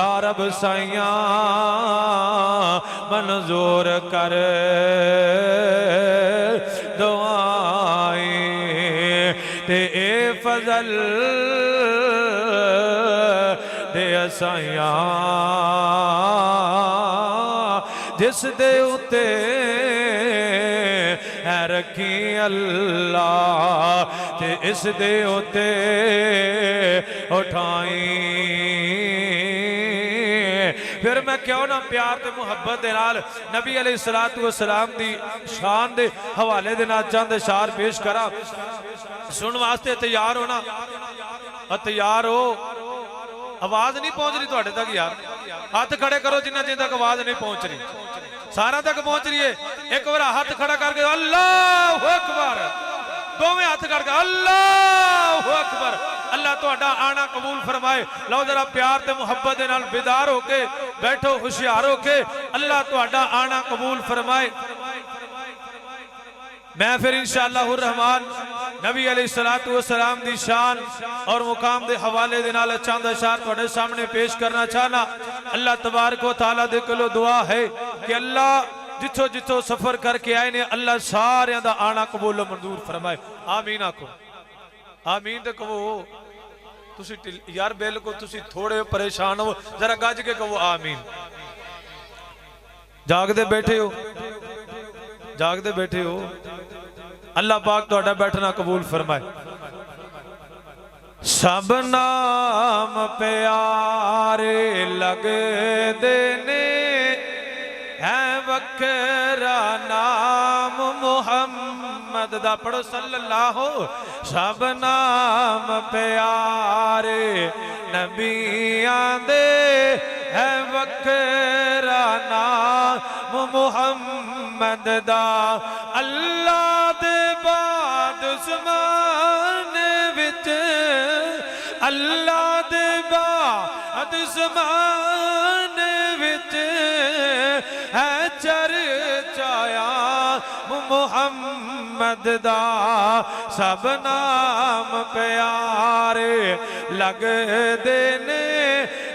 या रब साइया मंजूर कर दुआएं ते ए फजल दे साइया जिस दे उते है रखी अल्लाह ते इस दे उते उठाई। फिर मैं क्यों ना प्यार ते मुहब्बत दे नाल नबी अलैहिस्सलातु वस्सलाम दी शान दे हवाले दे नाल चंद इशार पेश करा। सुन वास्ते तैयार हो ना? तैयार हो? आवाज नहीं पहुंच रही तुहाडे तक यार? हाथ खड़े करो जिन्ना चिर तक आवाज नहीं पहुंच रही। सारा तक पहुंच रही है? एक बार हाथ खड़ा करके अल्लाहु अकबर, दोवें हाथ करके अल्लाहु अकबर। अल्लाह तुहाडा आना कबूल फरमाए। लो जरा प्यार ते मुहब्बत दे नाल बेदार होके बैठो, होशियार होके। अल्लाह तुहाडा आना कबूल फरमाए। मैं फिर इंशाअल्लाह रहमान नबी अलैहिस्सलातु वस्सलाम दी शान और मुकाम दे हवाले दे नाल चंद अशार तुहाडे सामने पेश करना चाहना। अल्लाह तबारक व तआला दे कोलों दुआ है कि अल्लाह जिथों जिथों सफर करके आए ने अल्लाह सारियां दा आना कबूल मंजूर फरमाए। आमीन आखो। आमीन ते कहो। तुसी यार बिल्कुल तुसी थोड़े परेशान हो, जरा गज के कहो आमीन। जागदे बैठे हो? जागदे बैठे हो? अल्लाह पाक तुहाडा बैठना कबूल फरमाए। सब नाम प्यारे लगदे ने है वकरा नाम मुहम्मद दा। पढ़ो सल्लल्लाहु। सब नाम प्यारे नबियां दे है वकरा नाम मुहम्मद दा। अल्लाह दे बाद ज़माने विच, अल्लाह दे बाद ज़माने विच है चर्चाया मुहम्मद दा। सब नाम प्यारे लगदे ने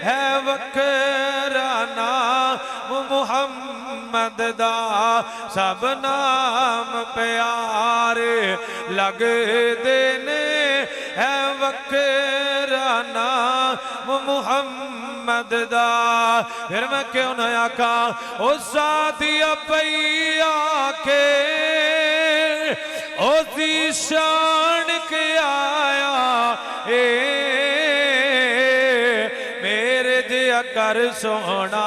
है वकरा नाम मुहम्मद दा। सब नाम प्यारे लगदे ने है वकरा नाम मुहम्मद दा। फिर मैं क्यों ना आका ओ साथिया पैया के ओ शान के आया ए मेरे जिया कर सोना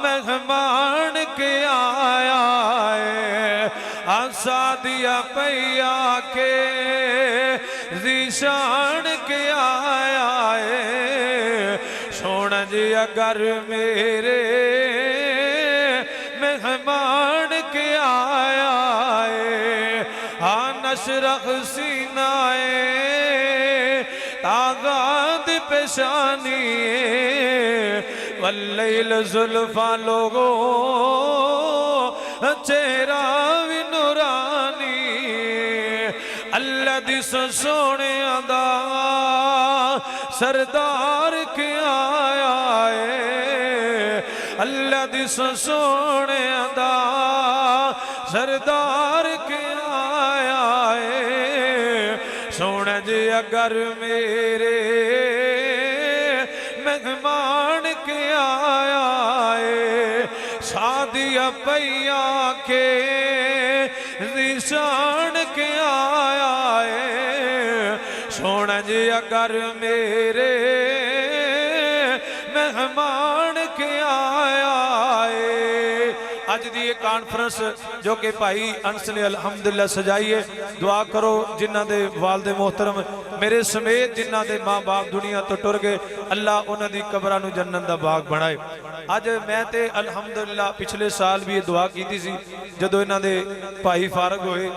मेहमान के आया है। आसा दिया पैया के जीशान के आया है। सोना जी अगर मेरे मेहमान के आया है। हाँ नशरह सीनाए तागाद पेशानी वल्लैल जुल्फा लोगो चेहरा भी नूरानी। अल्लाह दिस सोने दा सरदार के आया है। अल्लाह दिस सोने दा सरदार के आया है। सोने जी अगर मेरे मेहमान के आया है। शादिया पैया के निशान के आया है। सोना जी अगर मेरे मेहमान के आया है। अज दी कॉन्फ्रेंस जो कि भाई अंस ने अलहमदुलिल्लाह सजाई है। दुआ करो जिन्हां दे वालदे मोहतरम मेरे समेत जिन्हां दे माँ बाप दुनिया तो टुर गए, अल्लाह उन्हां दी कबरां नूं जन्नत दा बाग बनाए। अज मैं ते अलहमदुलिल्लाह पिछले साल भी दुआ की सी जदों इन्हां दे भाई फारग होए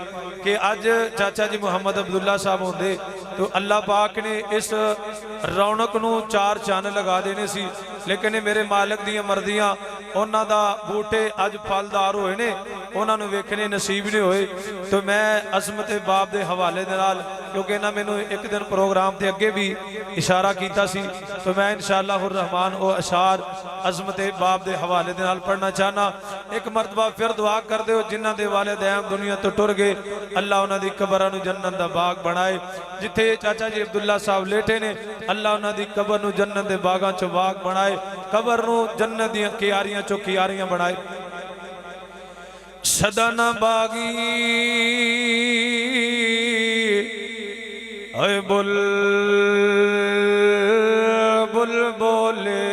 कि अज चाचा जी मुहम्मद अब्दुल्ला साहब होंदे तो अल्लाह पाक ने इस रौनक नूं चार चन्न लगा देने सी। लेकिन मेरे मालिक दियां मर्जियां उन्हां दा बूटे अज फलदार होए ने उन्होंने वेखने नसीब नहीं होए। तो मैं अजमत बाप के हवाले दे नाल, क्योंकि इन्हें मैनू एक दिन प्रोग्राम के अगे भी इशारा किया सी, तो मैं इंशाअल्लाह रहमान वो अशार अजमत बाप के हवाले दे नाल पढ़ना चाहना। एक मरतबा फिर दुआ कर दो, जिन्हों के वालिदैन दुनिया तो टुर गए, अल्लाह उन्होंने कब्रां नूं जन्नत दा बाग बनाए। जिथे चाचा जी अब्दुल्ला साहब लेटे ने, अल्लाह उन्होंने कबर नूं जन्नत के बागां चों बाग बनाए, कबर नूं जन्नत दीयां कियारियां चों कियारियां बनाए। सदा ना बागी अय बुल बुल बोले,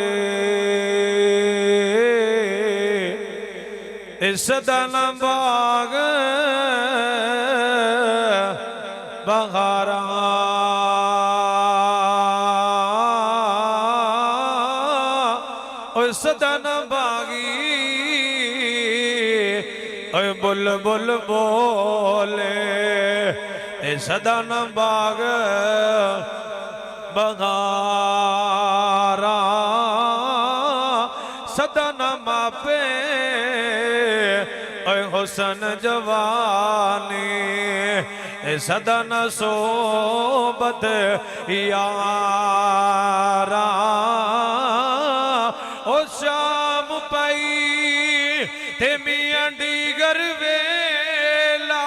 सदा ना बाग बहारा सदा ना बागी बुल बुल बोले, सदा न बाग बहारा सदा न मापे हुसन जवानी, सदा न सोबत यारा ओ शाम पाई ते मियां दीगर वेला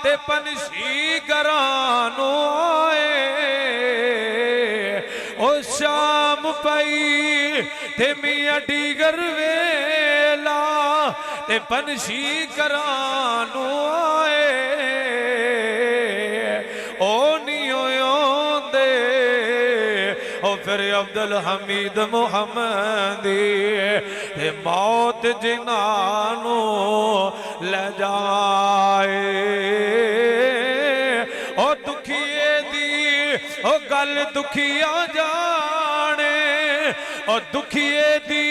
ते पंछी घरानू आए। ओ शाम पाई ते मियां दीगर वेला ते पंछी घरानू आए। ओ नहीं आंदे ओ फिर अब्दुल हमीद मुहम्मदी ते मौत जिन्हानू ले जाए। ओ दुखिए दी ओ गल दुखिया जाने, ओ दुखिए दी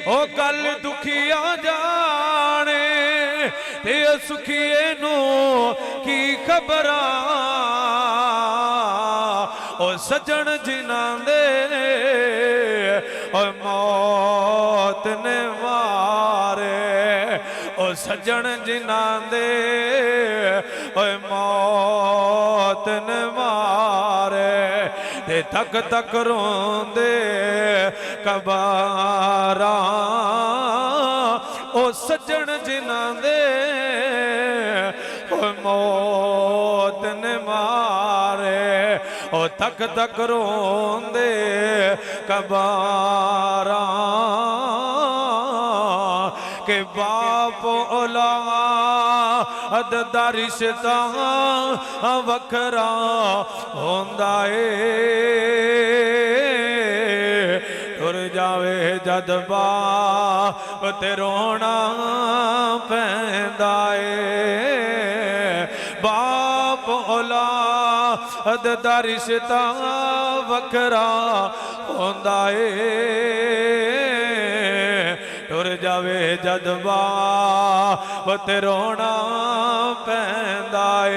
ओ गल दुखिया जाने, ते सुखिए नू की खबरा ओ सजन जिन्हां दे ओ मौत ने मारे। ओ सजन जिन्हां दे ओ मौत ने मारे, ते तक तक रोंदे कबारा। ओ सजन जिन्हां दे ओ मौत ने मारे, ओ तक तक रोंदे कबारा। के बाप औलाद दा रिश्ता वखरा होंदा ए, टुर जावे जद बाप ते रोना पैंदा ए। बाप औलाद दा रिश्ता वखरा होंदा ए, टुर जावे जद बाप ते रोना पैंदा ए।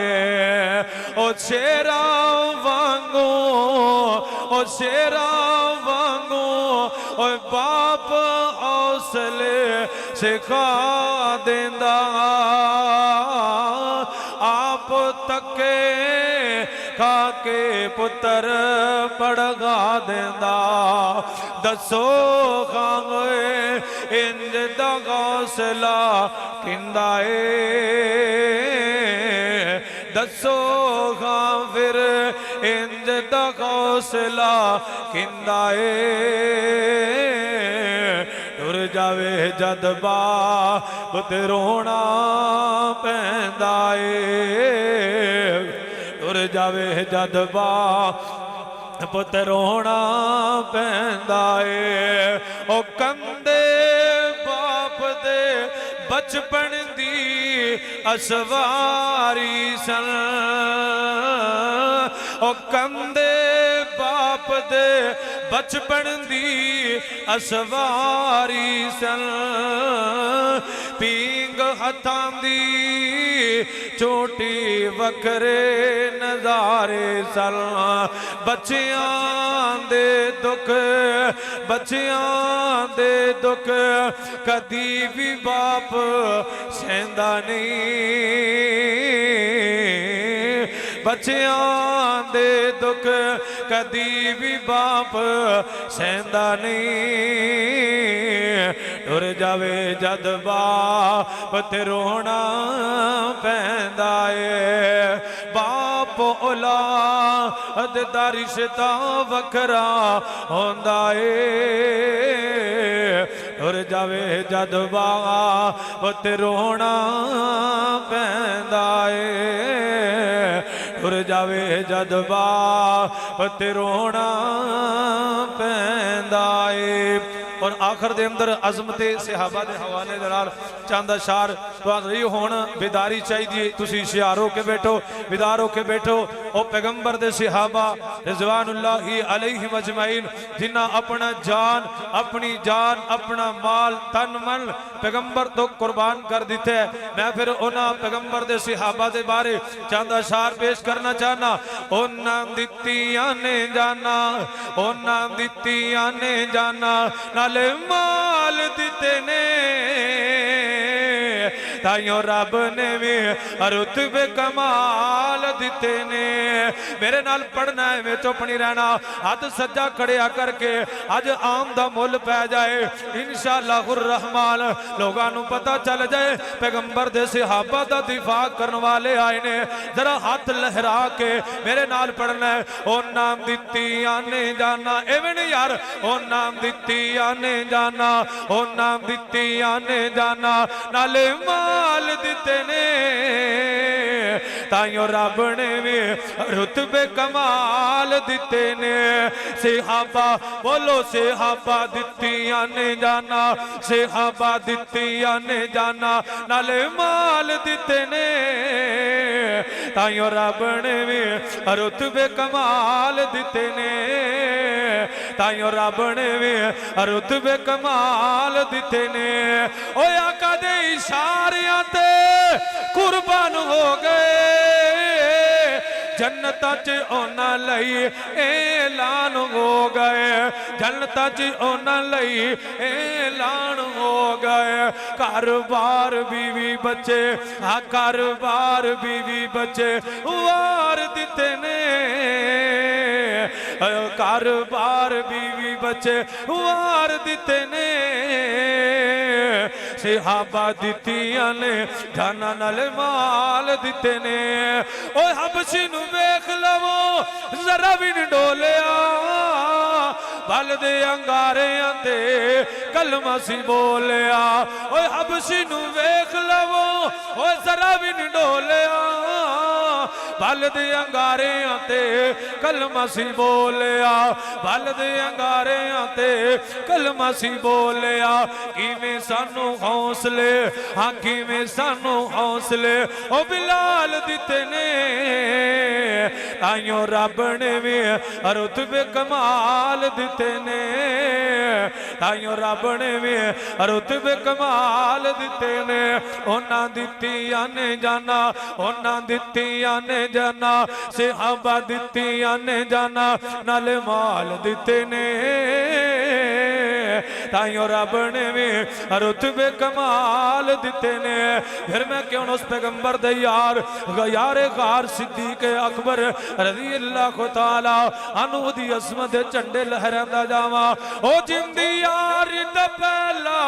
ओ शेरा वांगू ओ शेरा वांगू ओ बाप हौसले सिखा देंदा, आप तके खाके पुत्र पढ़गा देंदा। दसो खांगे इंज दा हौसला किंदा ए, दसो खां फिर इंज दा हौसला किंदा ए। टुर जावे जद बाप ते रोना पैंदा ए, टुर जावे जद बाप पुत रोना पैंदा ए। ओ कंदे बाप दे बचपन दी असवारी सन, ओ कंदे बाप आप दे बचपन दी असवारी सन पींग हथां दी चोटी वखरे नज़ारे सन बच्चियां दे दुख कदी भी बाप सहंदा नहीं बच्चियां दे दुख कदी भी बाप सहंदा नहीं टुर जावे जद बाप ते रोना पैंदा है बाप औलाद दा रिश्ता वखरा होंदा है टुर जावे जद बाप ते रोना पैंदा है टुर जावे जद बाप ते रोना पैंदा है और आखिर दे अंदर अजमते सहाबा दे हवाले दे नाल चंद अशार तुहानू हुण बेदारी चाहिए तुसी हुशियार हो के बैठो बेदार हो के बैठो ओ पैगंबर दे सहाबा रिज़वानुल्लाहि अलैहिम अजमईन जिन्हां अपना जान अपना माल तन मन पैगंबर तो कुर्बान कर दिते मैं फिर उन्हां पैगंबर दे सहाबा दे बारे चंद अशार पेश करना चाहना उन्हां दित्तियां ने जाना उन्हां दित्तियां ने जाना माल दिते ने ताइयों रब ने भी रुतबे कमाल दिते ने मेरे नाल पढ़ना है में चुप नहीं रहना हथ सज्जा खड़िया करके अज आम दा मुल पै जाए इंशाअल्लाहुर रहमान लोगां नू पता चल जाए पैगंबर दे सहाबा दा दिफा करन वाले आए ने जरा हाथ लहरा के मेरे नाल पढ़ना है ओ नाम दित्तियां ने जाना एवें नहीं यार ओ नाम दित्तियां ने जाना ओ नाम दित्तियां ने जाना नाले माल दिते ने ताइयों रब ने भी रुतबे कमाल दिते ने सहाबा बोलो सहाबा दित्तियां ने जाना सहाबा दित्तियां ने जाना नाले माल दिते ने ताइयों रब ने भी रुतबे कमाल दिते ने ताइयों रब ने भी रुतबे कमाल दिते ने ओ आका दे इशारियां ते कुर्बान हो गए जन्नत च ओना लई ऐलान हो गए जन्नत च ओना लई ऐलान हो गए घर बार बीवी बच्चे घर बार बीवी बच्चे वार दिते ने घर बार बीवी बच्चे वार दिते ने सहाबा दित्तियां ने जाना नाल माल दिते ने ओ हबशी नू वेख लवो जरा भी नहीं डोलिया बल दे अंगारियां ते कलमा सी बोलिया ओ हबशी नू वेख लवो ओ जरा भी नहीं डोलिया बल दे अंगारियां ते कलमा सी बोलिया बल दे अंगारियां ते कलमा सी बोलिया किवें सानू हौसले हाँ किवें सानू हौसले ओ बिलाल दिते ने ताइयों रब ने भी रुतबे कमाल दिते ने ताइयों रब ने भी रुतबे कमाल दिते ने उन्हां दित्तियां ने जाना उन्हां दित्तियां ने जाना सहाबा दित्तियां ने जाना नाले माल दिते ने ताइयों रब ने भी रुतबे कमाल दिते ने फिर मैं क्यों उस पैगंबर दे यार गार सिद्दीक अकबर रज़ी अल्लाह तआला अन्हु दी असमत झंडे लहरांदा जावां ओ जिंदी यार दा पहला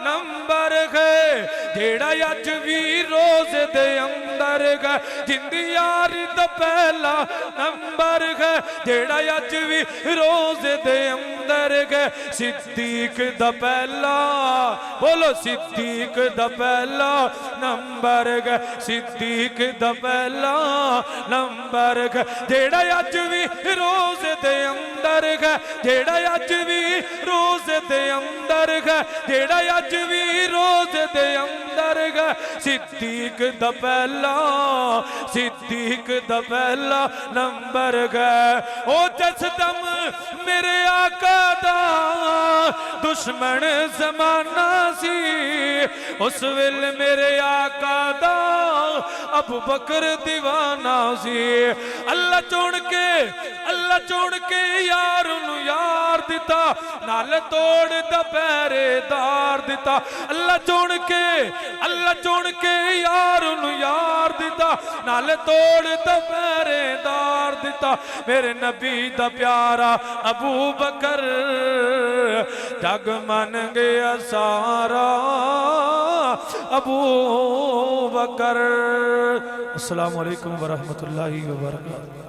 नंबर है जेड़ा अज भी रोज़ दे अंदर है जिंदी यार दा पहला नंबर है जेड़ा अज भी रोज़ दे अंदर है सिद्दीक दा पहला बोलो सिद्दीक दा पहला नंबर है सिद्दीक दा पहला नंबर है जेड़ा अज भी रोज़ दे अंदर अंदर है, जेड़ा अज भी रोज़े दे अंदर है, जेड़ा अज भी रोज़े दे अंदर है। सिद्दीक दा पहला, सिद्दीक दा पहला नंबर है। ओ जिस दम मेरे आका दा दुश्मन जमाना सी, उस वेले मेरे आका दा अबू बकर दीवाना सी। अल्लाह चुन के यार नू यार दिता, नाल तोड़ दा पहरेदार दिता। अल्लाह चुन के यार नू यार दिता, नाल तोड़ दा पहरेदार दिता। मेरे नबी दा प्यारा अबू बकर जग मन गया सारा अबू बकर। अस्सलामु अलैकुम वरहमतुल्लाहि वबरकातुहू।